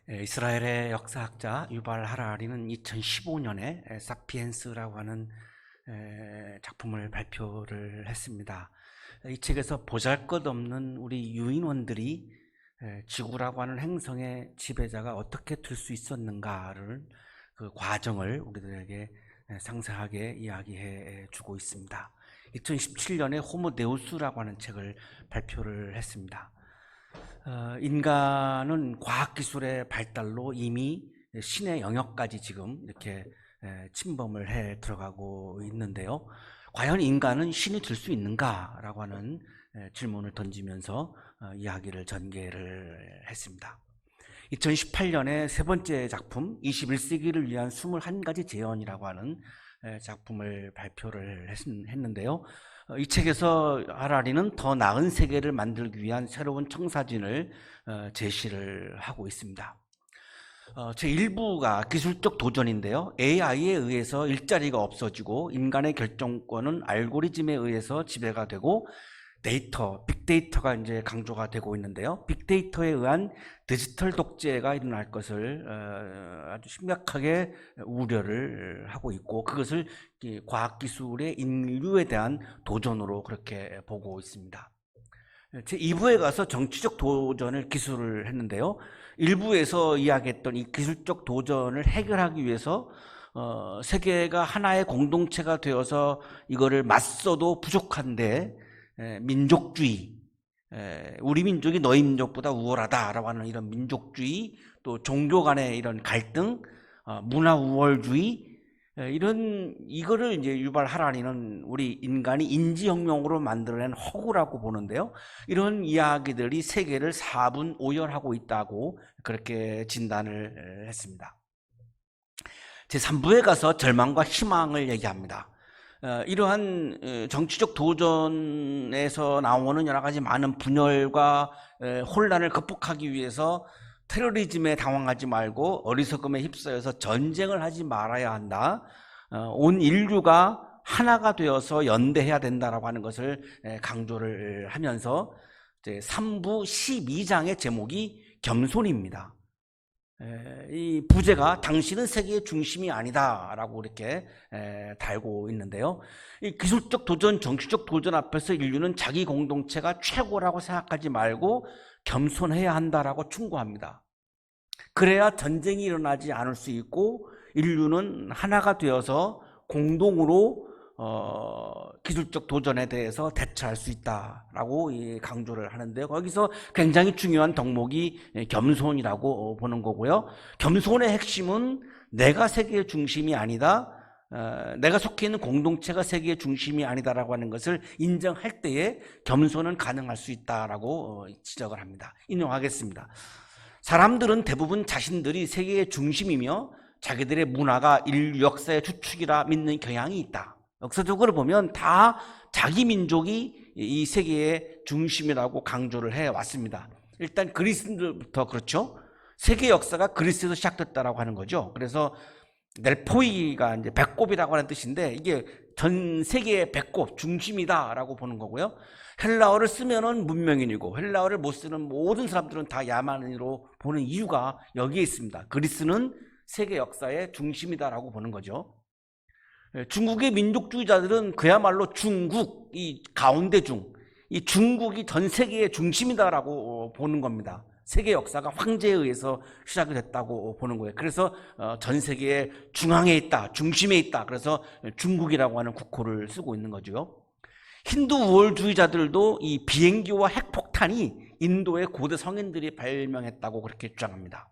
이스라엘의 역사학자 유발 하라리는 2015년에 사피엔스라고 하는 작품을 발표를 했습니다. 이 책에서 보잘것없는 우리 유인원들이 지구라고 하는 행성의 지배자가 어떻게 될 수 있었는가를 그 과정을 우리들에게 상세하게 이야기해 주고 있습니다. 2017년에 호모데우스라고 하는 책을 발표를 했습니다. 인간은 과학기술의 발달로 이미 신의 영역까지 지금 이렇게 침범을 해 들어가고 있는데요. 과연 인간은 신이 될 수 있는가라고 하는 질문을 던지면서 이야기를 전개를 했습니다. 2018년에 세 번째 작품 21세기를 위한 21가지 재현이라고 하는 작품을 발표를 했는데요. 이 책에서 하라리는 더 나은 세계를 만들기 위한 새로운 청사진을 제시를 하고 있습니다. 제1부가 기술적 도전인데요. AI에 의해서 일자리가 없어지고 인간의 결정권은 알고리즘에 의해서 지배가 되고 빅데이터가 이제 강조가 되고 있는데요. 빅데이터에 의한 디지털 독재가 일어날 것을 아주 심각하게 우려를 하고 있고, 그것을 과학기술의 인류에 대한 도전으로 그렇게 보고 있습니다. 제2부에 가서 정치적 도전을 기술을 했는데요. 1부에서 이야기했던 이 기술적 도전을 해결하기 위해서 세계가 하나의 공동체가 되어서 이거를 맞서도 부족한데 민족주의, 우리 민족이 너희 민족보다 우월하다라고 하는 이런 민족주의, 또 종교 간의 이런 갈등, 문화 우월주의, 이거를 이제 유발 하라리는 우리 인간이 인지혁명으로 만들어낸 허구라고 보는데요. 이런 이야기들이 세계를 4분 오열하고 있다고 그렇게 진단을 했습니다. 제3부에 가서 절망과 희망을 얘기합니다. 이러한 정치적 도전에서 나오는 여러 가지 많은 분열과 혼란을 극복하기 위해서 테러리즘에 당황하지 말고 어리석음에 휩싸여서 전쟁을 하지 말아야 한다. 온 인류가 하나가 되어서 연대해야 된다라고 하는 것을 강조를 하면서 3부 12장의 제목이 겸손입니다. 이 부제가 당신은 세계의 중심이 아니다 라고 이렇게 달고 있는데요. 이 기술적 도전, 정치적 도전 앞에서 인류는 자기 공동체가 최고라고 생각하지 말고 겸손해야 한다라고 충고합니다. 그래야 전쟁이 일어나지 않을 수 있고 인류는 하나가 되어서 공동으로 기술적 도전에 대해서 대처할 수 있다라고 강조를 하는데요. 거기서 굉장히 중요한 덕목이 겸손이라고 보는 거고요. 겸손의 핵심은 내가 세계의 중심이 아니다, 내가 속해 있는 공동체가 세계의 중심이 아니다라고 하는 것을 인정할 때에 겸손은 가능할 수 있다라고 지적을 합니다. 인용하겠습니다. 사람들은 대부분 자신들이 세계의 중심이며 자기들의 문화가 인류 역사의 주축이라 믿는 경향이 있다. 역사적으로 보면 다 자기 민족이 이 세계의 중심이라고 강조를 해왔습니다. 일단 그리스부터 그렇죠. 세계 역사가 그리스에서 시작됐다라고 하는 거죠. 그래서 넬포이가 이제 배꼽이라고 하는 뜻인데, 이게 전 세계의 배꼽, 중심이다라고 보는 거고요. 헬라어를 쓰면은 문명인이고 헬라어를 못 쓰는 모든 사람들은 다 야만인으로 보는 이유가 여기에 있습니다. 그리스는 세계 역사의 중심이다라고 보는 거죠. 중국의 민족주의자들은 그야말로 중국, 이 가운데 이 중국이 전 세계의 중심이다라고 보는 겁니다. 세계 역사가 황제에 의해서 시작이 됐다고 보는 거예요. 그래서 전 세계의 중앙에 있다, 중심에 있다. 그래서 중국이라고 하는 국호를 쓰고 있는 거죠. 힌두 우월주의자들도 이 비행기와 핵폭탄이 인도의 고대 성인들이 발명했다고 그렇게 주장합니다.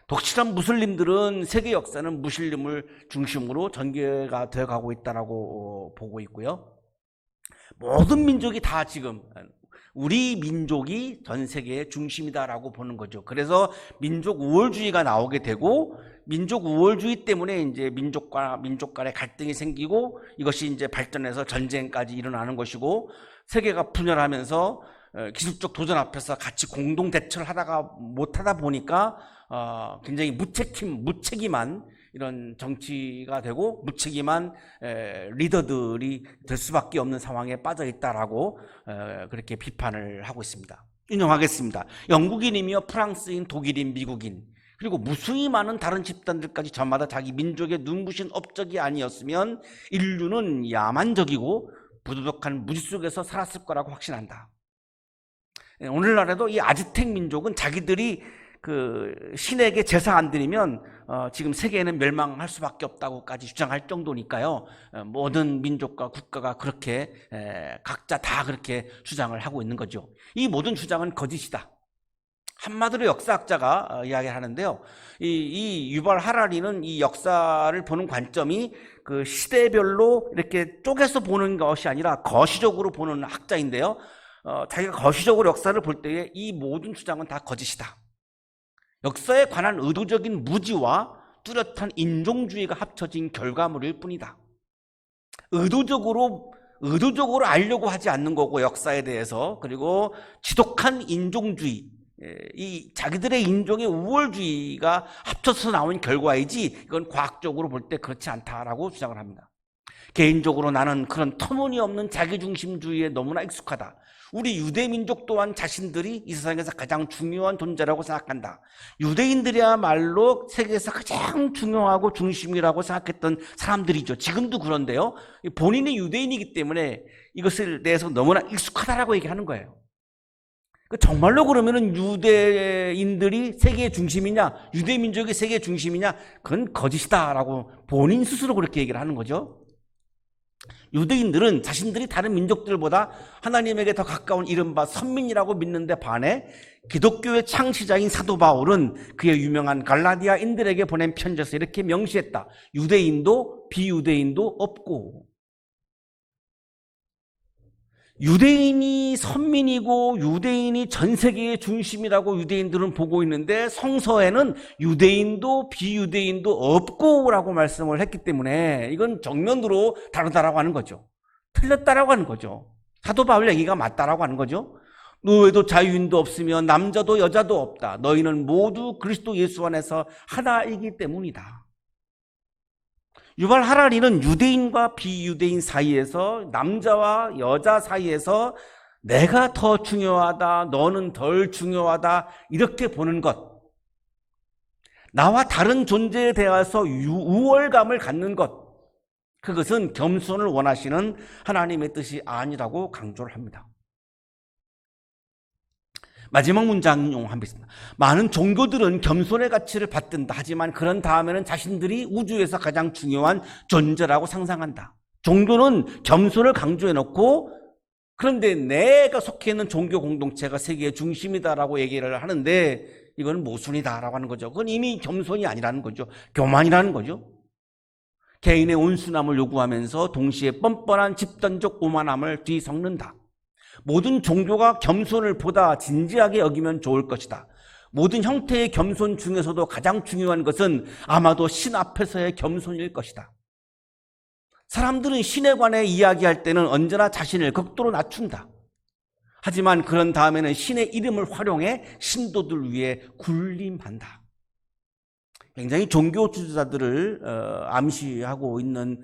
독실한 무슬림들은 세계 역사는 무슬림을 중심으로 전개가 되어가고 있다고 보고 있고요. 모든 민족이 다 지금 우리 민족이 전 세계의 중심이다라고 보는 거죠. 그래서 민족 우월주의가 나오게 되고, 민족 우월주의 때문에 이제 민족 간의 갈등이 생기고, 이것이 이제 발전해서 전쟁까지 일어나는 것이고, 세계가 분열하면서 기술적 도전 앞에서 같이 공동 대처를 못하다 보니까 굉장히 무책임한 이런 정치가 되고 무책임한 리더들이 될 수밖에 없는 상황에 빠져 있다라고 그렇게 비판을 하고 있습니다. 인용하겠습니다. 영국인이며 프랑스인, 독일인, 미국인, 그리고 무수히 많은 다른 집단들까지 저마다 자기 민족의 눈부신 업적이 아니었으면 인류는 야만적이고 부도덕한 무지 속에서 살았을 거라고 확신한다. 오늘날에도 이 아즈텍 민족은 자기들이 그 신에게 제사 안 드리면 지금 세계에는 멸망할 수밖에 없다고까지 주장할 정도니까요. 모든 민족과 국가가 그렇게 각자 다 그렇게 주장을 하고 있는 거죠. 이 모든 주장은 거짓이다. 한마디로 역사학자가 이야기하는데요. 이 유발 하라리는 이 역사를 보는 관점이 그 시대별로 이렇게 쪼개서 보는 것이 아니라 거시적으로 보는 학자인데요. 자기가 거시적으로 역사를 볼 때에 이 모든 주장은 다 거짓이다. 역사에 관한 의도적인 무지와 뚜렷한 인종주의가 합쳐진 결과물일 뿐이다. 의도적으로 알려고 하지 않는 거고, 역사에 대해서. 그리고 지독한 인종주의, 이 자기들의 인종의 우월주의가 합쳐서 나온 결과이지 이건 과학적으로 볼 때 그렇지 않다라고 주장을 합니다. 개인적으로 나는 그런 터무니없는 자기중심주의에 너무나 익숙하다. 우리 유대민족 또한 자신들이 이 세상에서 가장 중요한 존재라고 생각한다. 유대인들이야말로 세계에서 가장 중요하고 중심이라고 생각했던 사람들이죠. 지금도 그런데요. 본인이 유대인이기 때문에 이것에 대해서 너무나 익숙하다라고 얘기하는 거예요. 정말로 그러면은 유대인들이 세계의 중심이냐, 유대민족이 세계의 중심이냐, 그건 거짓이다라고 본인 스스로 그렇게 얘기를 하는 거죠. 유대인들은 자신들이 다른 민족들보다 하나님에게 더 가까운 이른바 선민이라고 믿는데 반해 기독교의 창시자인 사도 바울은 그의 유명한 갈라디아인들에게 보낸 편지에서 이렇게 명시했다. 유대인도 비유대인도 없고, 유대인이 선민이고 유대인이 전 세계의 중심이라고 유대인들은 보고 있는데 성서에는 유대인도 비유대인도 없고 라고 말씀을 했기 때문에 이건 정면으로 다르다라고 하는 거죠. 틀렸다라고 하는 거죠. 사도 바울 얘기가 맞다라고 하는 거죠. 노예도 자유인도 없으며 남자도 여자도 없다. 너희는 모두 그리스도 예수 안에서 하나이기 때문이다. 유발 하라리는 유대인과 비유대인 사이에서, 남자와 여자 사이에서 내가 더 중요하다, 너는 덜 중요하다, 이렇게 보는 것, 나와 다른 존재에 대해서 우월감을 갖는 것, 그것은 겸손을 원하시는 하나님의 뜻이 아니라고 강조를 합니다. 마지막 문장 인용하겠습니다. 많은 종교들은 겸손의 가치를 받든다. 하지만 그런 다음에는 자신들이 우주에서 가장 중요한 존재라고 상상한다. 종교는 겸손을 강조해놓고, 그런데 내가 속해 있는 종교 공동체가 세계의 중심이다라고 얘기를 하는데 이건 모순이다라고 하는 거죠. 그건 이미 겸손이 아니라는 거죠. 교만이라는 거죠. 개인의 온순함을 요구하면서 동시에 뻔뻔한 집단적 오만함을 뒤섞는다. 모든 종교가 겸손을 보다 진지하게 여기면 좋을 것이다. 모든 형태의 겸손 중에서도 가장 중요한 것은 아마도 신 앞에서의 겸손일 것이다. 사람들은 신에 관해 이야기할 때는 언제나 자신을 극도로 낮춘다. 하지만 그런 다음에는 신의 이름을 활용해 신도들 위해 군림한다. 굉장히 종교 지도자들을 암시하고 있는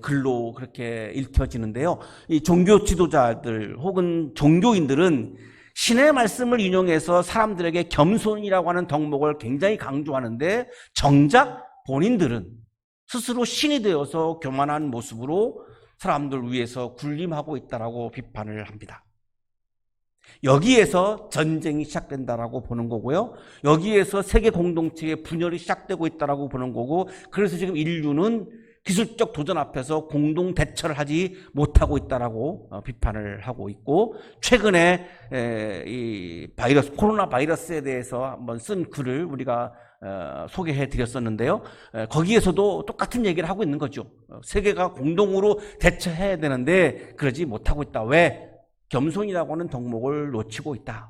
글로 그렇게 읽혀지는데요. 이 종교 지도자들 혹은 종교인들은 신의 말씀을 인용해서 사람들에게 겸손이라고 하는 덕목을 굉장히 강조하는데, 정작 본인들은 스스로 신이 되어서 교만한 모습으로 사람들 위해서 군림하고 있다라고 비판을 합니다. 여기에서 전쟁이 시작된다라고 보는 거고요. 여기에서 세계 공동체의 분열이 시작되고 있다라고 보는 거고, 그래서 지금 인류는 기술적 도전 앞에서 공동 대처를 하지 못하고 있다라고 비판을 하고 있고, 최근에 이 코로나 바이러스에 대해서 한번 쓴 글을 우리가 소개해 드렸었는데요. 거기에서도 똑같은 얘기를 하고 있는 거죠. 세계가 공동으로 대처해야 되는데 그러지 못하고 있다. 왜? 겸손이라고 하는 덕목을 놓치고 있다.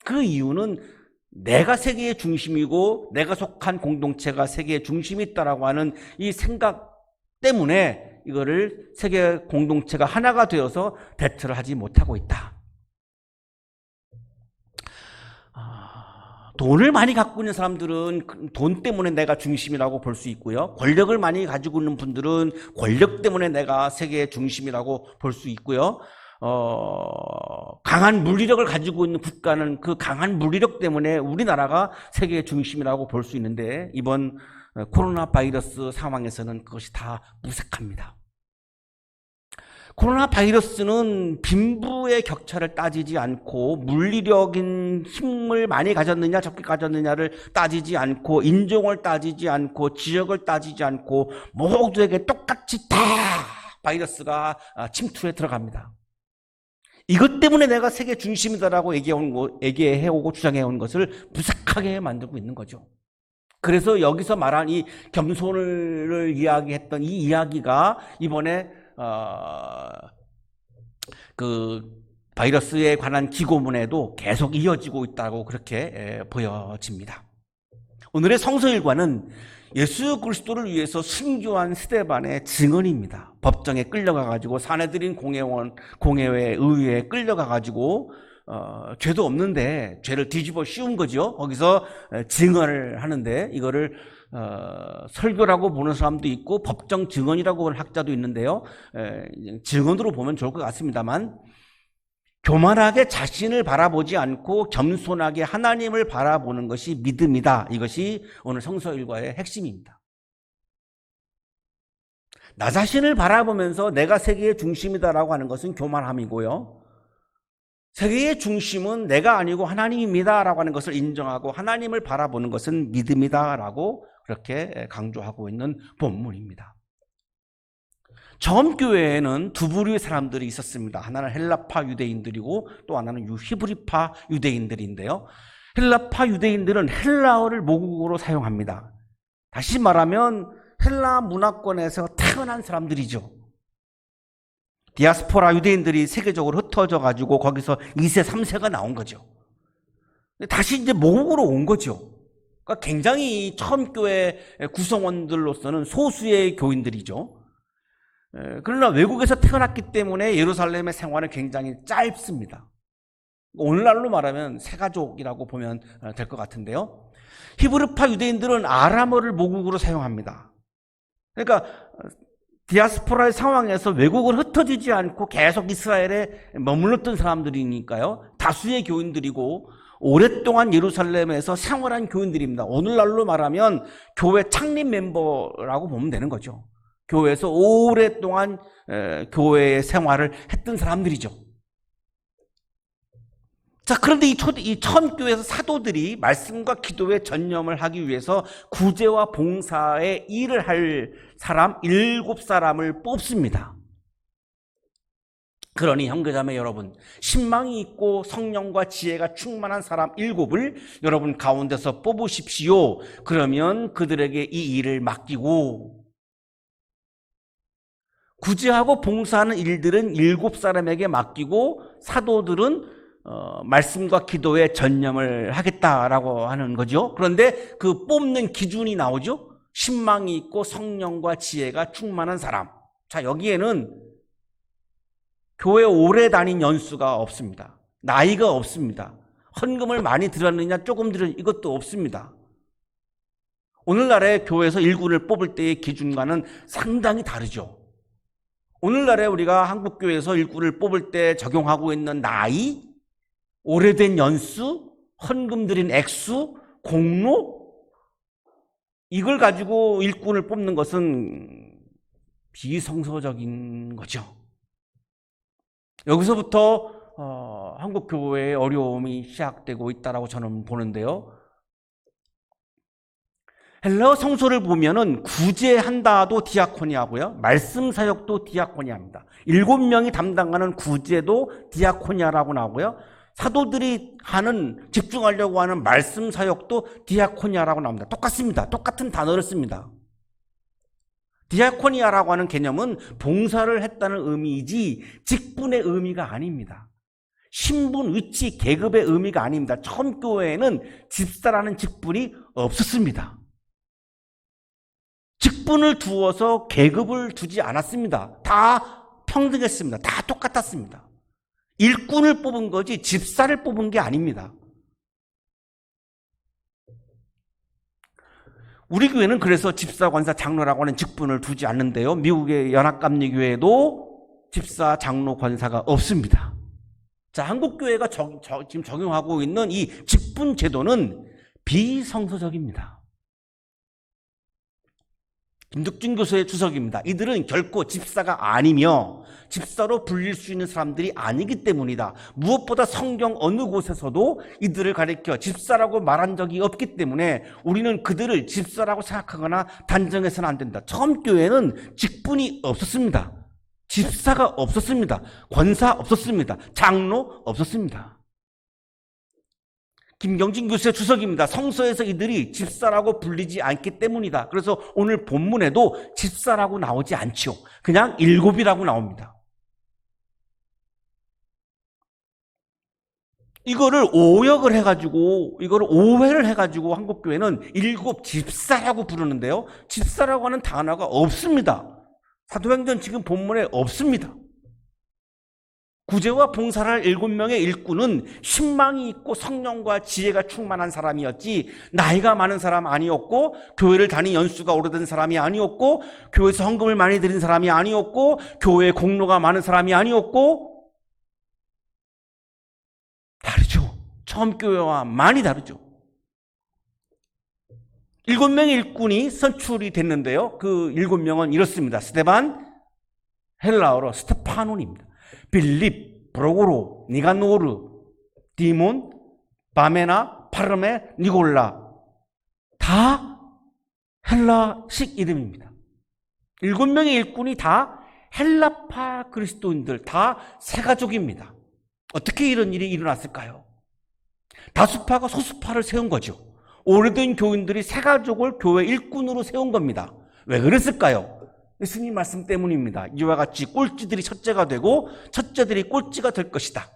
그 이유는 내가 세계의 중심이고 내가 속한 공동체가 세계의 중심이 있다라고 하는 이 생각 때문에 이거를 세계 공동체가 하나가 되어서 대처를 하지 못하고 있다. 돈을 많이 갖고 있는 사람들은 돈 때문에 내가 중심이라고 볼 수 있고요. 권력을 많이 가지고 있는 분들은 권력 때문에 내가 세계의 중심이라고 볼 수 있고요. 강한 물리력을 가지고 있는 국가는 그 강한 물리력 때문에 우리나라가 세계의 중심이라고 볼 수 있는데 이번 코로나 바이러스 상황에서는 그것이 다 무색합니다. 코로나 바이러스는 빈부의 격차를 따지지 않고 물리력인 힘을 많이 가졌느냐 적게 가졌느냐를 따지지 않고 인종을 따지지 않고 지역을 따지지 않고 모두에게 똑같이 다 바이러스가 침투해 들어갑니다. 이것 때문에 내가 세계 중심이다라고 얘기해오고 주장해온 것을 무색하게 만들고 있는 거죠. 그래서 여기서 말한 이 겸손을 이야기했던 이 이야기가 이번에 그 바이러스에 관한 기고문에도 계속 이어지고 있다고 그렇게 보여집니다. 오늘의 성서일과는 예수 그리스도를 위해서 순교한 스데반의 증언입니다. 법정에 끌려가가지고 사내들인 공회의 의회에 끌려가가지고 죄도 없는데 죄를 뒤집어 씌운 거죠. 거기서 증언을 하는데 이거를 설교라고 보는 사람도 있고 법정 증언이라고 보는 학자도 있는데요. 증언으로 보면 좋을 것 같습니다만 교만하게 자신을 바라보지 않고 겸손하게 하나님을 바라보는 것이 믿음이다. 이것이 오늘 성서일과의 핵심입니다. 나 자신을 바라보면서 내가 세계의 중심이다라고 하는 것은 교만함이고요. 세계의 중심은 내가 아니고 하나님입니다라고 하는 것을 인정하고 하나님을 바라보는 것은 믿음이다라고 그렇게 강조하고 있는 본문입니다. 처음 교회에는 두 부류의 사람들이 있었습니다. 하나는 헬라파 유대인들이고 또 하나는 히브리파 유대인들인데요. 헬라파 유대인들은 헬라어를 모국어로 사용합니다. 다시 말하면 헬라 문화권에서 태어난 사람들이죠. 디아스포라 유대인들이 세계적으로 흩어져 가지고 거기서 2세, 3세가 나온 거죠. 다시 이제 모국으로 온 거죠. 그러니까 굉장히 처음 교회 구성원들로서는 소수의 교인들이죠. 그러나 외국에서 태어났기 때문에 예루살렘의 생활은 굉장히 짧습니다. 오늘날로 말하면 새가족이라고 보면 될 것 같은데요. 히브리파 유대인들은 아람어를 모국어로 사용합니다. 그러니까 디아스포라의 상황에서 외국으로 흩어지지 않고 계속 이스라엘에 머물렀던 사람들이니까요. 다수의 교인들이고 오랫동안 예루살렘에서 생활한 교인들입니다. 오늘날로 말하면 교회 창립 멤버라고 보면 되는 거죠. 교회에서 오랫동안 교회의 생활을 했던 사람들이죠. 자, 그런데 이 처음 교회에서 사도들이 말씀과 기도에 전념을 하기 위해서 구제와 봉사의 일을 할 사람 7사람을 뽑습니다. 그러니 형제자매 여러분, 신망이 있고 성령과 지혜가 충만한 사람 7을 여러분 가운데서 뽑으십시오. 그러면 그들에게 이 일을 맡기고 구제하고 봉사하는 일들은 7사람에게 맡기고 사도들은 말씀과 기도에 전념을 하겠다라고 하는 거죠. 그런데 그 뽑는 기준이 나오죠. 신망이 있고 성령과 지혜가 충만한 사람. 자, 여기에는 교회 오래 다닌 연수가 없습니다. 나이가 없습니다. 헌금을 많이 들었느냐 조금 들었느냐 이것도 없습니다. 오늘날의 교회에서 일꾼을 뽑을 때의 기준과는 상당히 다르죠. 오늘날에 우리가 한국교회에서 일꾼을 뽑을 때 적용하고 있는 나이, 오래된 연수, 헌금 드린 액수, 공로, 이걸 가지고 일꾼을 뽑는 것은 비성서적인 거죠. 여기서부터 한국교회의 어려움이 시작되고 있다고 저는 보는데요. 헬라어 성서를 보면은 구제한다도 디아코니아고요. 말씀 사역도 디아코니아입니다. 7명이 담당하는 구제도 디아코니아라고 나오고요. 사도들이 하는 집중하려고 하는 말씀 사역도 디아코니아라고 나옵니다. 똑같습니다. 똑같은 단어를 씁니다. 디아코니아라고 하는 개념은 봉사를 했다는 의미이지 직분의 의미가 아닙니다. 신분, 위치, 계급의 의미가 아닙니다. 처음 교회에는 집사라는 직분이 없었습니다. 직분을 두어서 계급을 두지 않았습니다. 다 평등했습니다. 다 똑같았습니다. 일꾼을 뽑은 거지 집사를 뽑은 게 아닙니다. 우리 교회는 그래서 집사, 권사, 장로라고 하는 직분을 두지 않는데요. 미국의 연합감리교회도 집사, 장로, 권사가 없습니다. 자, 한국교회가 지금 적용하고 있는 이 직분 제도는 비성서적입니다. 김덕준 교수의 주석입니다. 이들은 결코 집사가 아니며 집사로 불릴 수 있는 사람들이 아니기 때문이다. 무엇보다 성경 어느 곳에서도 이들을 가리켜 집사라고 말한 적이 없기 때문에 우리는 그들을 집사라고 생각하거나 단정해서는 안 된다. 처음 교회는 직분이 없었습니다. 집사가 없었습니다. 권사 없었습니다. 장로 없었습니다. 김경진 교수의 주석입니다. 성서에서 이들이 집사라고 불리지 않기 때문이다. 그래서 오늘 본문에도 집사라고 나오지 않죠. 그냥 일곱이라고 나옵니다. 이거를 오역을 해가지고, 이거를 오해를 해가지고 한국교회는 일곱 집사라고 부르는데요. 집사라고 하는 단어가 없습니다. 사도행전 지금 본문에 없습니다. 구제와 봉사를 할 7명의 일꾼은 신망이 있고 성령과 지혜가 충만한 사람이었지 나이가 많은 사람 아니었고 교회를 다닌 연수가 오래된 사람이 아니었고 교회에서 헌금을 많이 드린 사람이 아니었고 교회에 공로가 많은 사람이 아니었고 다르죠. 처음 교회와 많이 다르죠. 7명의 일꾼이 선출이 됐는데요. 그 7명은 이렇습니다. 스데반, 헬라어로 스테파논입니다. 빌립, 브로고로, 니가노르, 디몬, 바메나, 파르메, 니골라 다 헬라식 이름입니다. 7명의 일꾼이 다 헬라파 그리스도인들, 다 새가족입니다. 어떻게 이런 일이 일어났을까요? 다수파가 소수파를 세운 거죠. 오래된 교인들이 새가족을 교회 일꾼으로 세운 겁니다. 왜 그랬을까요? 예수님 말씀 때문입니다. 이와 같이 꼴찌들이 첫째가 되고 첫째들이 꼴찌가 될 것이다.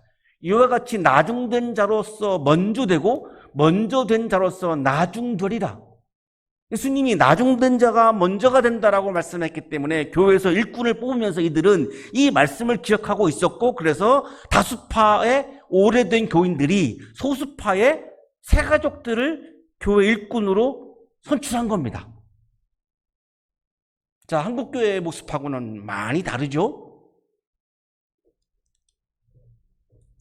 이와 같이 나중된 자로서 먼저 되고 먼저 된 자로서 나중되리라. 예수님이 나중된 자가 먼저가 된다라고 말씀했기 때문에 교회에서 일꾼을 뽑으면서 이들은 이 말씀을 기억하고 있었고 그래서 다수파의 오래된 교인들이 소수파의 새가족들을 교회 일꾼으로 선출한 겁니다. 자, 한국교회의 모습하고는 많이 다르죠?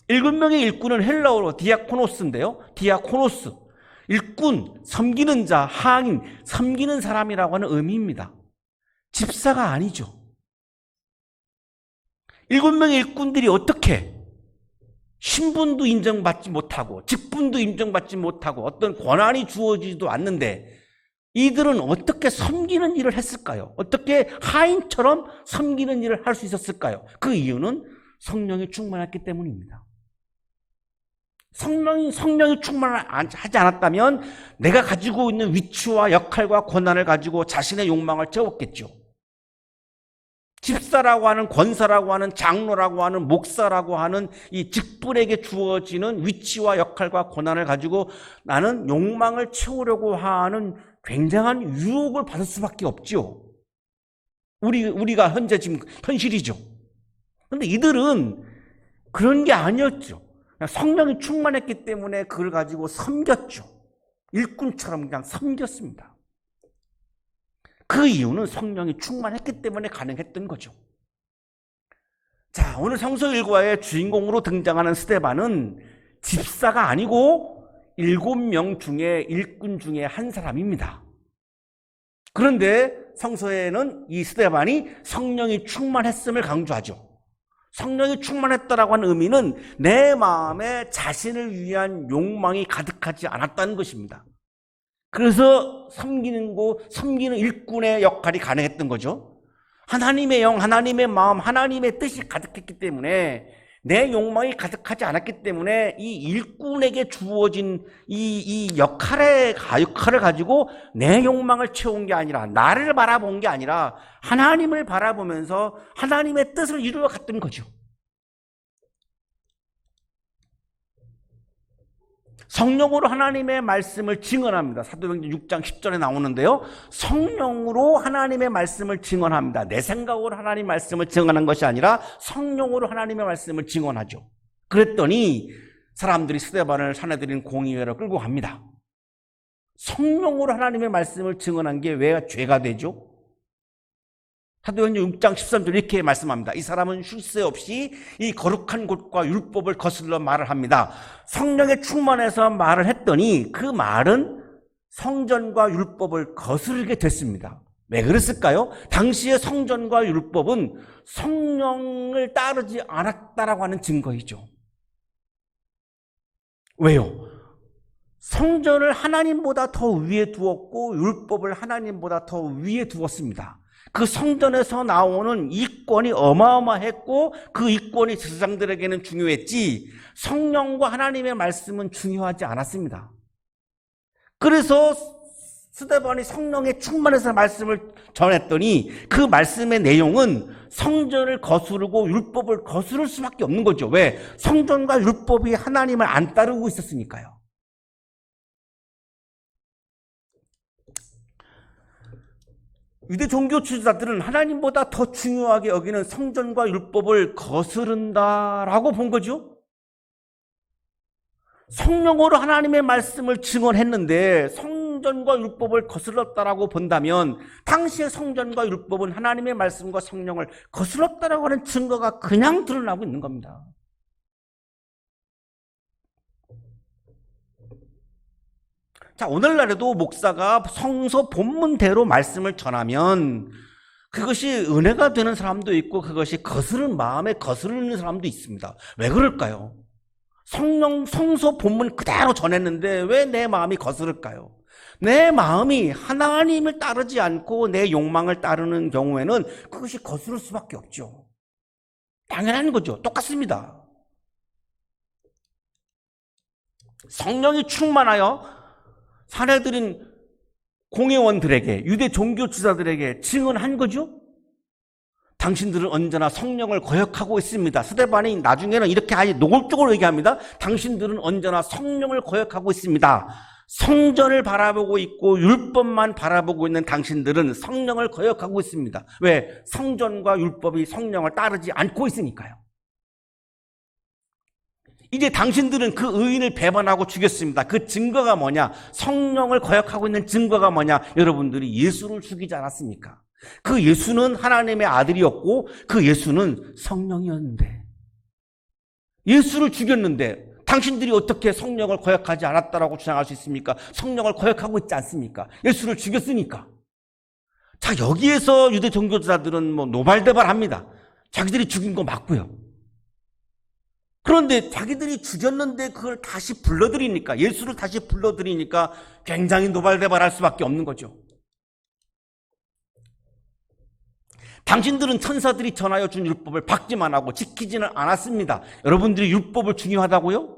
7명의 일꾼은 헬라어로 디아코노스인데요. 디아코노스, 일꾼, 섬기는 자, 하인, 섬기는 사람이라고 하는 의미입니다. 집사가 아니죠. 7명의 일꾼들이 어떻게 신분도 인정받지 못하고 직분도 인정받지 못하고 어떤 권한이 주어지지도 않는데 이들은 어떻게 섬기는 일을 했을까요? 어떻게 하인처럼 섬기는 일을 할 수 있었을까요? 그 이유는 성령이 충만했기 때문입니다. 성령이 충만하지 않았다면 내가 가지고 있는 위치와 역할과 권한을 가지고 자신의 욕망을 채웠겠죠. 집사라고 하는, 권사라고 하는, 장로라고 하는, 목사라고 하는 이 직분에게 주어지는 위치와 역할과 권한을 가지고 나는 욕망을 채우려고 하는 굉장한 유혹을 받을 수밖에 없죠. 우리가 현재 지금 현실이죠. 그런데 이들은 그런 게 아니었죠. 그냥 성령이 충만했기 때문에 그걸 가지고 섬겼죠. 일꾼처럼 그냥 섬겼습니다. 그 이유는 성령이 충만했기 때문에 가능했던 거죠. 자, 오늘 성서 일과의 주인공으로 등장하는 스데반은 집사가 아니고 7명 중에 일꾼 중에 한 사람입니다. 그런데 성서에는 이 스데반이 성령이 충만했음을 강조하죠. 성령이 충만했다라고 하는 의미는 내 마음에 자신을 위한 욕망이 가득하지 않았다는 것입니다. 그래서 섬기는 일꾼의 역할이 가능했던 거죠. 하나님의 영, 하나님의 마음, 하나님의 뜻이 가득했기 때문에 내 욕망이 가득하지 않았기 때문에 이 일꾼에게 주어진 이 역할을 가지고 내 욕망을 채운 게 아니라 나를 바라본 게 아니라 하나님을 바라보면서 하나님의 뜻을 이루어 갔던 거죠. 성령으로 하나님의 말씀을 증언합니다. 사도행전 6장 10절에 나오는데요. 성령으로 하나님의 말씀을 증언합니다. 내 생각으로 하나님의 말씀을 증언한 것이 아니라 성령으로 하나님의 말씀을 증언하죠. 그랬더니 사람들이 스데반을 사내들인 공의회로 끌고 갑니다. 성령으로 하나님의 말씀을 증언한 게 왜 죄가 되죠? 사도행전 6장 13절 이렇게 말씀합니다. 이 사람은 쉴 새 없이 이 거룩한 곳과 율법을 거슬러 말을 합니다. 성령에 충만해서 말을 했더니 그 말은 성전과 율법을 거스르게 됐습니다. 왜 그랬을까요? 당시의 성전과 율법은 성령을 따르지 않았다라고 하는 증거이죠. 왜요? 성전을 하나님보다 더 위에 두었고 율법을 하나님보다 더 위에 두었습니다. 그 성전에서 나오는 이권이 어마어마했고 그 이권이 제사장들에게는 중요했지 성령과 하나님의 말씀은 중요하지 않았습니다. 그래서 스데반이 성령에 충만해서 말씀을 전했더니 그 말씀의 내용은 성전을 거스르고 율법을 거스를 수밖에 없는 거죠. 왜? 성전과 율법이 하나님을 안 따르고 있었으니까요. 유대 종교 지도자들은 하나님보다 더 중요하게 여기는 성전과 율법을 거스른다라고 본 거죠. 성령으로 하나님의 말씀을 증언했는데 성전과 율법을 거슬렀다라고 본다면 당시의 성전과 율법은 하나님의 말씀과 성령을 거슬렀다라고 하는 증거가 그냥 드러나고 있는 겁니다. 자, 오늘날에도 목사가 성서 본문대로 말씀을 전하면 그것이 은혜가 되는 사람도 있고 그것이 거스른 마음에 거스르는 사람도 있습니다. 왜 그럴까요? 성서 본문 그대로 전했는데 왜 내 마음이 거스를까요? 내 마음이 하나님을 따르지 않고 내 욕망을 따르는 경우에는 그것이 거스를 수밖에 없죠. 당연한 거죠. 똑같습니다. 성령이 충만하여 사내들인 공회원들에게 유대 종교 지도자들에게 증언한 거죠. 당신들은 언제나 성령을 거역하고 있습니다. 스데반이 나중에는 이렇게 아예 노골적으로 얘기합니다. 당신들은 언제나 성령을 거역하고 있습니다. 성전을 바라보고 있고 율법만 바라보고 있는 당신들은 성령을 거역하고 있습니다. 왜? 성전과 율법이 성령을 따르지 않고 있으니까요. 이제 당신들은 그 의인을 배반하고 죽였습니다. 그 증거가 뭐냐? 성령을 거역하고 있는 증거가 뭐냐? 여러분들이 예수를 죽이지 않았습니까? 그 예수는 하나님의 아들이었고 그 예수는 성령이었는데 예수를 죽였는데 당신들이 어떻게 성령을 거역하지 않았다라고 주장할 수 있습니까? 성령을 거역하고 있지 않습니까? 예수를 죽였으니까. 자, 여기에서 유대 종교자들은 노발대발합니다. 자기들이 죽인 거 맞고요. 그런데 자기들이 죽였는데 그걸 다시 불러들이니까, 예수를 다시 불러들이니까 굉장히 노발대발할 수밖에 없는 거죠. 당신들은 천사들이 전하여 준 율법을 받기만 하고 지키지는 않았습니다. 여러분들이 율법을 중요하다고요?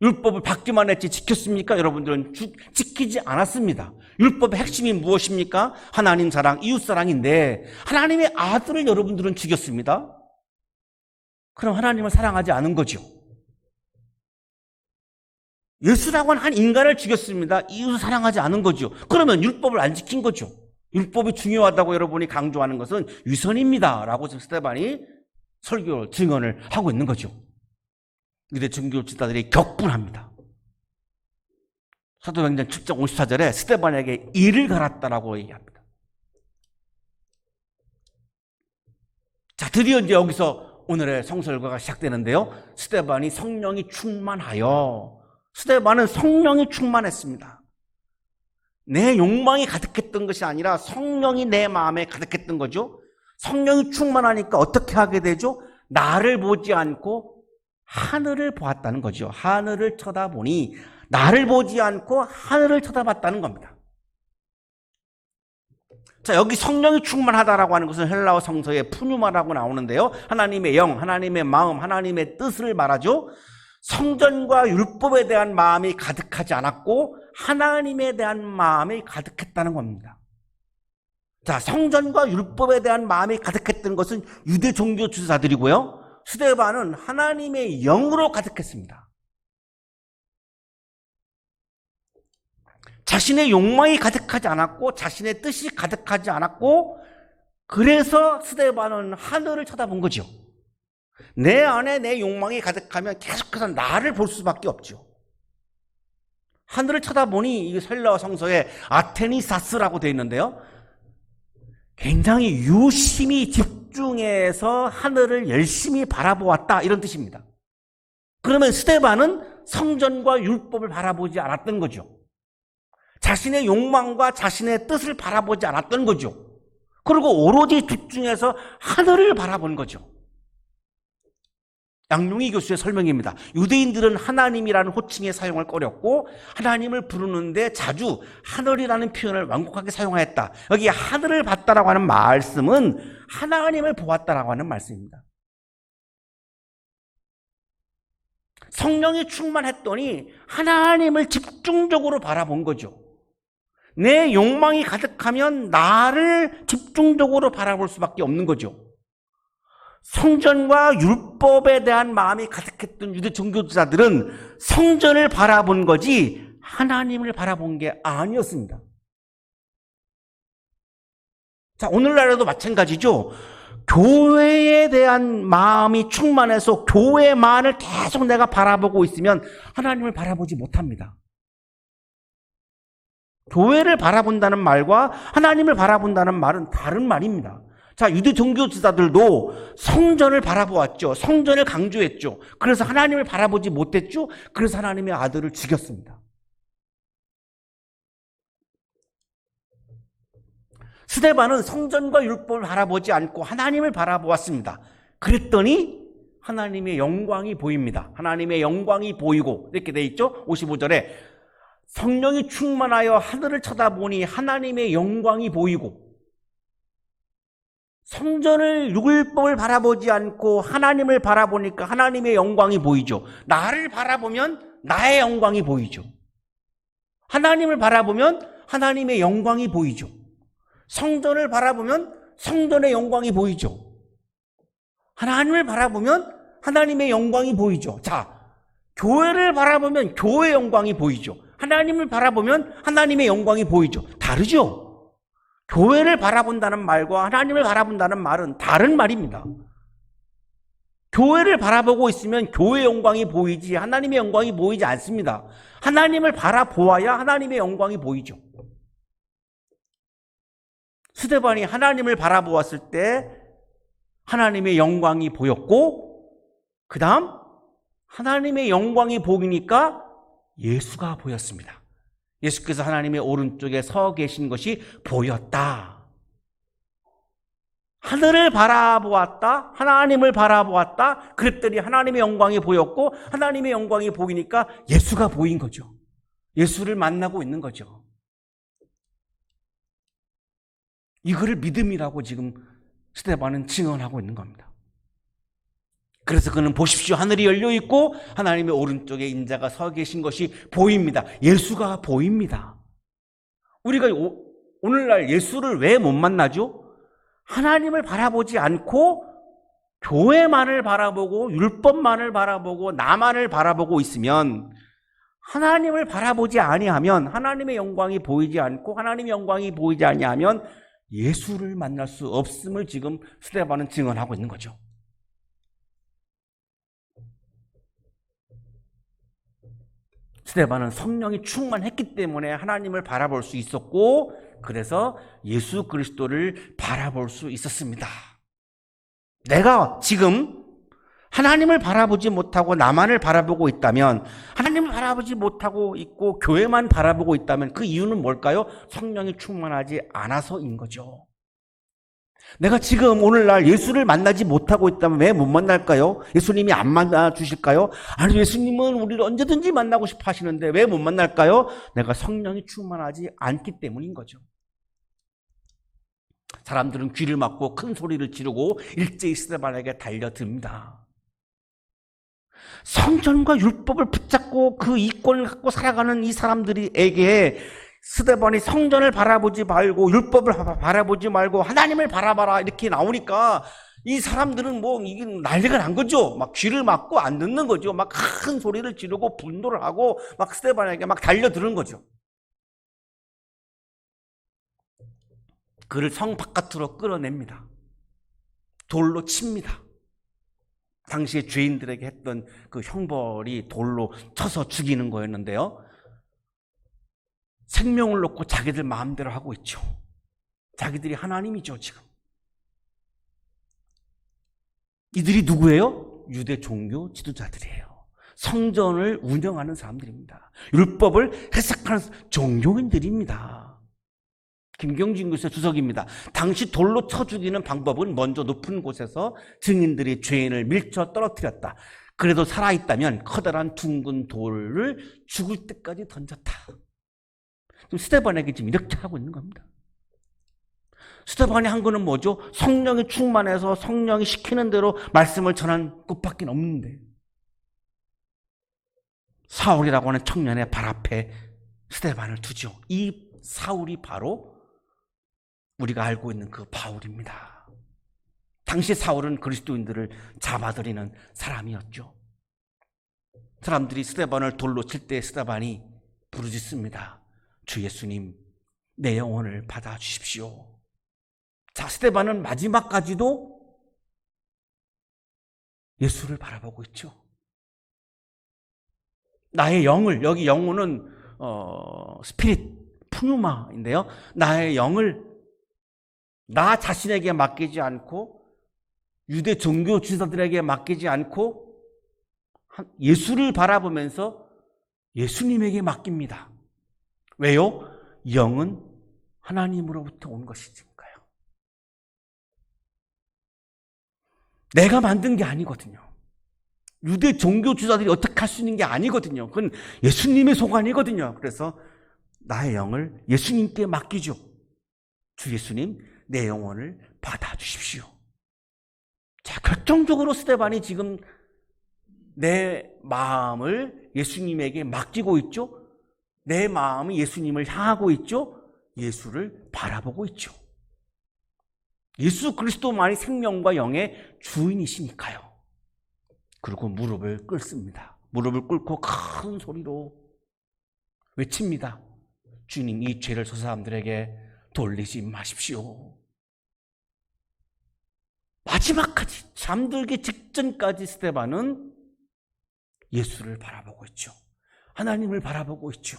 율법을 받기만 했지 지켰습니까? 여러분들은 지키지 않았습니다. 율법의 핵심이 무엇입니까? 하나님 사랑, 이웃 사랑인데 하나님의 아들을 여러분들은 죽였습니다. 그럼 하나님을 사랑하지 않은 거죠. 예수라고 하는 한 인간을 죽였습니다. 이웃을 사랑하지 않은 거죠. 그러면 율법을 안 지킨 거죠. 율법이 중요하다고 여러분이 강조하는 것은 위선입니다 라고 스데반이 설교 증언을 하고 있는 거죠. 유대 종교 지도자들이 격분합니다. 사도행전 7장 54절에 스데반에게 이를 갈았다라고 얘기합니다. 자, 드디어 이제 여기서 오늘의 성설교가 시작되는데요. 스데반이 성령이 충만하여, 스데반은 성령이 충만했습니다. 내 욕망이 가득했던 것이 아니라 성령이 내 마음에 가득했던 거죠. 성령이 충만하니까 어떻게 하게 되죠? 나를 보지 않고 하늘을 보았다는 거죠. 하늘을 쳐다보니 나를 보지 않고 하늘을 쳐다봤다는 겁니다. 자, 여기 성령이 충만하다라고 하는 것은 헬라어 성서에 푸뉴마라고 나오는데요. 하나님의 영, 하나님의 마음, 하나님의 뜻을 말하죠. 성전과 율법에 대한 마음이 가득하지 않았고 하나님에 대한 마음이 가득했다는 겁니다. 자, 성전과 율법에 대한 마음이 가득했던 것은 유대 종교 지도자들이고요. 스데반은 하나님의 영으로 가득했습니다. 자신의 욕망이 가득하지 않았고 자신의 뜻이 가득하지 않았고 그래서 스데반은 하늘을 쳐다본 거죠. 내 안에 내 욕망이 가득하면 계속해서 나를 볼 수밖에 없죠. 하늘을 쳐다보니 이 헬라어 성서에 아테니사스라고 되어 있는데요. 굉장히 유심히 집중해서 하늘을 열심히 바라보았다, 이런 뜻입니다. 그러면 스데반은 성전과 율법을 바라보지 않았던 거죠. 자신의 욕망과 자신의 뜻을 바라보지 않았던 거죠. 그리고 오로지 집중해서 하늘을 바라본 거죠. 양용희 교수의 설명입니다. 유대인들은 하나님이라는 호칭에 사용을 꺼렸고 하나님을 부르는데 자주 하늘이라는 표현을 완곡하게 사용하였다. 여기 하늘을 봤다라고 하는 말씀은 하나님을 보았다라고 하는 말씀입니다. 성령이 충만했더니 하나님을 집중적으로 바라본 거죠. 내 욕망이 가득하면 나를 집중적으로 바라볼 수밖에 없는 거죠. 성전과 율법에 대한 마음이 가득했던 유대 종교자들은 성전을 바라본 거지 하나님을 바라본 게 아니었습니다. 자, 오늘날에도 마찬가지죠. 교회에 대한 마음이 충만해서 교회만을 계속 내가 바라보고 있으면 하나님을 바라보지 못합니다. 교회를 바라본다는 말과 하나님을 바라본다는 말은 다른 말입니다. 자, 유대 종교 지도자들도 성전을 바라보았죠. 성전을 강조했죠. 그래서 하나님을 바라보지 못했죠. 그래서 하나님의 아들을 죽였습니다. 스데반은 성전과 율법을 바라보지 않고 하나님을 바라보았습니다. 그랬더니 하나님의 영광이 보입니다. 하나님의 영광이 보이고 이렇게 돼 있죠. 55절에 성령이 충만하여 하늘을 쳐다보니 하나님의 영광이 보이고, 성전을 율법을 바라보지 않고 하나님을 바라보니까 하나님의 영광이 보이죠. 나를 바라보면 나의 영광이 보이죠. 하나님을 바라보면 하나님의 영광이 보이죠. 성전을 바라보면 성전의 영광이 보이죠. 하나님을 바라보면 하나님의 영광이 보이죠. 자, 교회를 바라보면 교회의 영광이 보이죠. 하나님을 바라보면 하나님의 영광이 보이죠. 다르죠? 교회를 바라본다는 말과 하나님을 바라본다는 말은 다른 말입니다. 교회를 바라보고 있으면 교회의 영광이 보이지 하나님의 영광이 보이지 않습니다. 하나님을 바라보아야 하나님의 영광이 보이죠. 스데반이 하나님을 바라보았을 때 하나님의 영광이 보였고, 그 다음 하나님의 영광이 보이니까 예수가 보였습니다. 예수께서 하나님의 오른쪽에 서 계신 것이 보였다. 하늘을 바라보았다. 하나님을 바라보았다. 그랬더니 하나님의 영광이 보였고 하나님의 영광이 보이니까 예수가 보인 거죠. 예수를 만나고 있는 거죠. 이거를 믿음이라고 지금 스데반은 증언하고 있는 겁니다. 그래서 그는 보십시오, 하늘이 열려 있고 하나님의 오른쪽에 인자가 서 계신 것이 보입니다. 예수가 보입니다. 우리가 오늘날 예수를 왜 못 만나죠? 하나님을 바라보지 않고 교회만을 바라보고 율법만을 바라보고 나만을 바라보고 있으면, 하나님을 바라보지 아니하면 하나님의 영광이 보이지 않고 하나님의 영광이 보이지 아니하면 예수를 만날 수 없음을 지금 스데반은 증언하고 있는 거죠. 스데반은 성령이 충만했기 때문에 하나님을 바라볼 수 있었고, 그래서 예수 그리스도를 바라볼 수 있었습니다. 내가 지금 하나님을 바라보지 못하고 나만을 바라보고 있다면, 하나님을 바라보지 못하고 있고 교회만 바라보고 있다면 그 이유는 뭘까요? 성령이 충만하지 않아서인 거죠. 내가 지금 오늘날 예수를 만나지 못하고 있다면 왜 못 만날까요? 예수님이 안 만나 주실까요? 아니, 예수님은 우리를 언제든지 만나고 싶어 하시는데 왜 못 만날까요? 내가 성령이 충만하지 않기 때문인 거죠. 사람들은 귀를 막고 큰 소리를 지르고 일제히 스데반에게 달려듭니다. 성전과 율법을 붙잡고 그 이권을 갖고 살아가는 이 사람들에게 스데반이 성전을 바라보지 말고 율법을 바라보지 말고 하나님을 바라봐라 이렇게 나오니까 이 사람들은 뭐 이게 난리가 난 거죠. 막 귀를 막고 안 듣는 거죠. 막 큰 소리를 지르고 분노를 하고 막 스데반에게 막 달려드는 거죠. 그를 성 바깥으로 끌어냅니다. 돌로 칩니다. 당시에 죄인들에게 했던 그 형벌이 돌로 쳐서 죽이는 거였는데요. 생명을 놓고 자기들 마음대로 하고 있죠. 자기들이 하나님이죠, 지금. 이들이 누구예요? 유대 종교 지도자들이에요. 성전을 운영하는 사람들입니다. 율법을 해석하는 종교인들입니다. 김경진 교수의 주석입니다. 당시 돌로 쳐 죽이는 방법은 먼저 높은 곳에서 증인들이 죄인을 밀쳐 떨어뜨렸다. 그래도 살아있다면 커다란 둥근 돌을 죽을 때까지 던졌다. 지금 스데반에게 지금 이렇게 하고 있는 겁니다. 스데반이 한 거는 뭐죠? 성령이 충만해서 성령이 시키는 대로 말씀을 전한 것밖에 없는데, 사울이라고 하는 청년의 발 앞에 스데반을 두죠. 이 사울이 바로 우리가 알고 있는 그 바울입니다. 당시 사울은 그리스도인들을 잡아들이는 사람이었죠. 사람들이 스데반을 돌로 칠 때 스데반이 부르짖습니다. 주 예수님, 내 영혼을 받아주십시오. 자, 스데반은 마지막까지도 예수를 바라보고 있죠. 나의 영을, 여기 영혼은 스피릿, 푸뉴마인데요. 나의 영을 나 자신에게 맡기지 않고 유대 종교 지도자들에게 맡기지 않고 예수를 바라보면서 예수님에게 맡깁니다. 왜요? 영은 하나님으로부터 온 것이니까요. 내가 만든 게 아니거든요. 유대 종교 지도자들이 어떻게 할 수 있는 게 아니거든요. 그건 예수님의 소관이거든요. 그래서 나의 영을 예수님께 맡기죠. 주 예수님, 내 영혼을 받아주십시오. 자, 결정적으로 스데반이 지금 내 마음을 예수님에게 맡기고 있죠. 내 마음이 예수님을 향하고 있죠. 예수를 바라보고 있죠. 예수 그리스도만이 생명과 영의 주인이시니까요. 그리고 무릎을 꿇습니다. 무릎을 꿇고 큰 소리로 외칩니다. 주님, 이 죄를 저 사람들에게 돌리지 마십시오. 마지막까지 잠들기 직전까지 스데반은 예수를 바라보고 있죠. 하나님을 바라보고 있죠.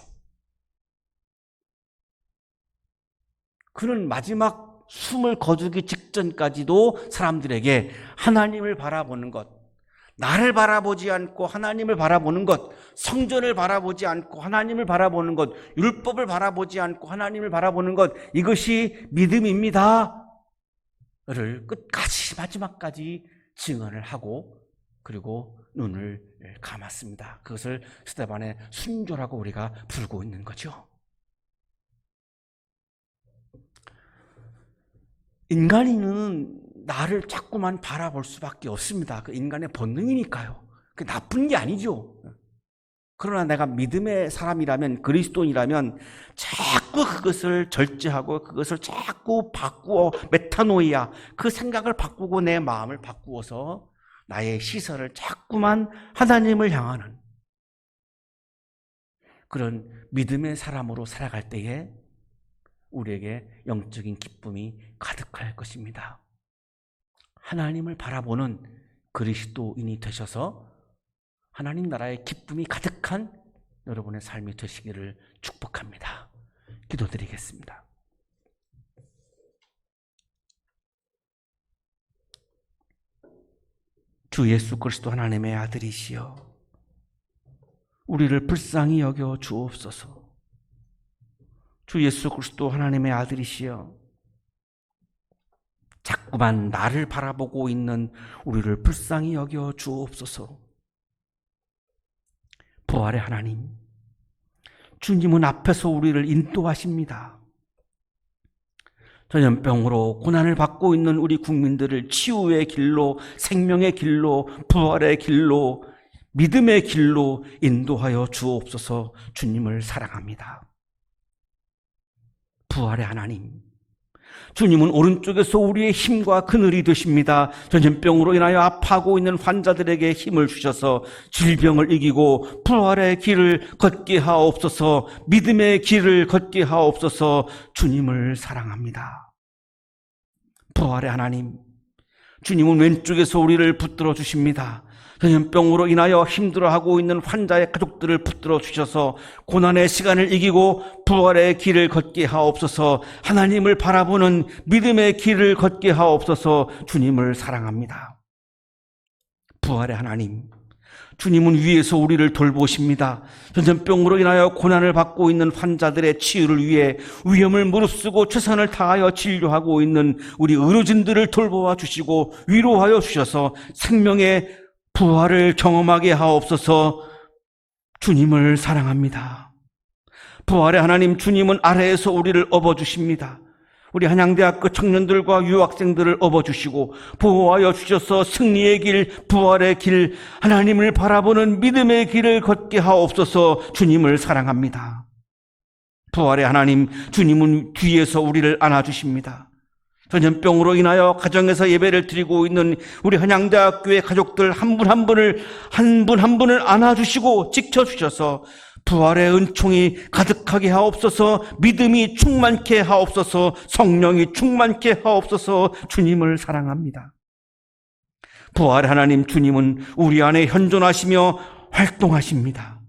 그는 마지막 숨을 거두기 직전까지도 사람들에게 하나님을 바라보는 것, 나를 바라보지 않고 하나님을 바라보는 것, 성전을 바라보지 않고 하나님을 바라보는 것, 율법을 바라보지 않고 하나님을 바라보는 것, 이것이 믿음입니다 를 끝까지 마지막까지 증언을 하고 그리고 눈을 감았습니다. 그것을 스데반의 순교라고 우리가 부르고 있는 거죠. 인간인은 나를 자꾸만 바라볼 수밖에 없습니다. 그 인간의 본능이니까요. 그 나쁜 게 아니죠. 그러나 내가 믿음의 사람이라면, 그리스도인이라면 자꾸 그것을 절제하고 그것을 자꾸 바꾸어, 메타노이아, 그 생각을 바꾸고 내 마음을 바꾸어서 나의 시선을 자꾸만 하나님을 향하는 그런 믿음의 사람으로 살아갈 때에 우리에게 영적인 기쁨이 가득할 것입니다. 하나님을 바라보는 그리스도인이 되셔서 하나님 나라의 기쁨이 가득한 여러분의 삶이 되시기를 축복합니다. 기도드리겠습니다. 주 예수 그리스도 하나님의 아들이시여, 우리를 불쌍히 여겨 주옵소서. 주 예수 그리스도 하나님의 아들이시여, 자꾸만 나를 바라보고 있는 우리를 불쌍히 여겨 주옵소서. 부활의 하나님, 주님은 앞에서 우리를 인도하십니다. 전염병으로 고난을 받고 있는 우리 국민들을 치유의 길로, 생명의 길로, 부활의 길로, 믿음의 길로 인도하여 주옵소서. 주님을 사랑합니다. 부활의 하나님, 주님은 오른쪽에서 우리의 힘과 그늘이 되십니다. 전염병으로 인하여 아파하고 있는 환자들에게 힘을 주셔서 질병을 이기고 부활의 길을 걷게 하옵소서. 믿음의 길을 걷게 하옵소서. 주님을 사랑합니다. 부활의 하나님, 주님은 왼쪽에서 우리를 붙들어 주십니다. 전염병으로 인하여 힘들어하고 있는 환자의 가족들을 붙들어 주셔서 고난의 시간을 이기고 부활의 길을 걷게 하옵소서. 하나님을 바라보는 믿음의 길을 걷게 하옵소서. 주님을 사랑합니다. 부활의 하나님, 주님은 위에서 우리를 돌보십니다. 전염병으로 인하여 고난을 받고 있는 환자들의 치유를 위해 위험을 무릅쓰고 최선을 다하여 진료하고 있는 우리 의료진들을 돌보아 주시고 위로하여 주셔서 생명의 부활을 경험하게 하옵소서. 주님을 사랑합니다. 부활의 하나님, 주님은 아래에서 우리를 업어주십니다. 우리 한양대학교 청년들과 유학생들을 업어주시고 보호하여 주셔서 승리의 길, 부활의 길, 하나님을 바라보는 믿음의 길을 걷게 하옵소서. 주님을 사랑합니다. 부활의 하나님, 주님은 뒤에서 우리를 안아주십니다. 전염병으로 인하여 가정에서 예배를 드리고 있는 우리 한양대학교의 가족들 한 분 한 분을 안아주시고 지켜주셔서 부활의 은총이 가득하게 하옵소서. 믿음이 충만케 하옵소서. 성령이 충만케 하옵소서. 주님을 사랑합니다. 부활의 하나님, 주님은 우리 안에 현존하시며 활동하십니다.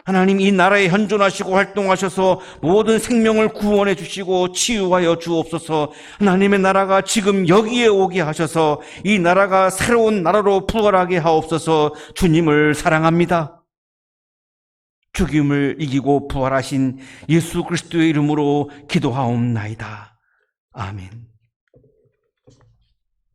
하나님, 이 나라에 현존하시고 활동하셔서 모든 생명을 구원해 주시고 치유하여 주옵소서. 하나님의 나라가 지금 여기에 오게 하셔서 이 나라가 새로운 나라로 부활하게 하옵소서. 주님을 사랑합니다. 죽음을 이기고 부활하신 예수 그리스도의 이름으로 기도하옵나이다. 아멘.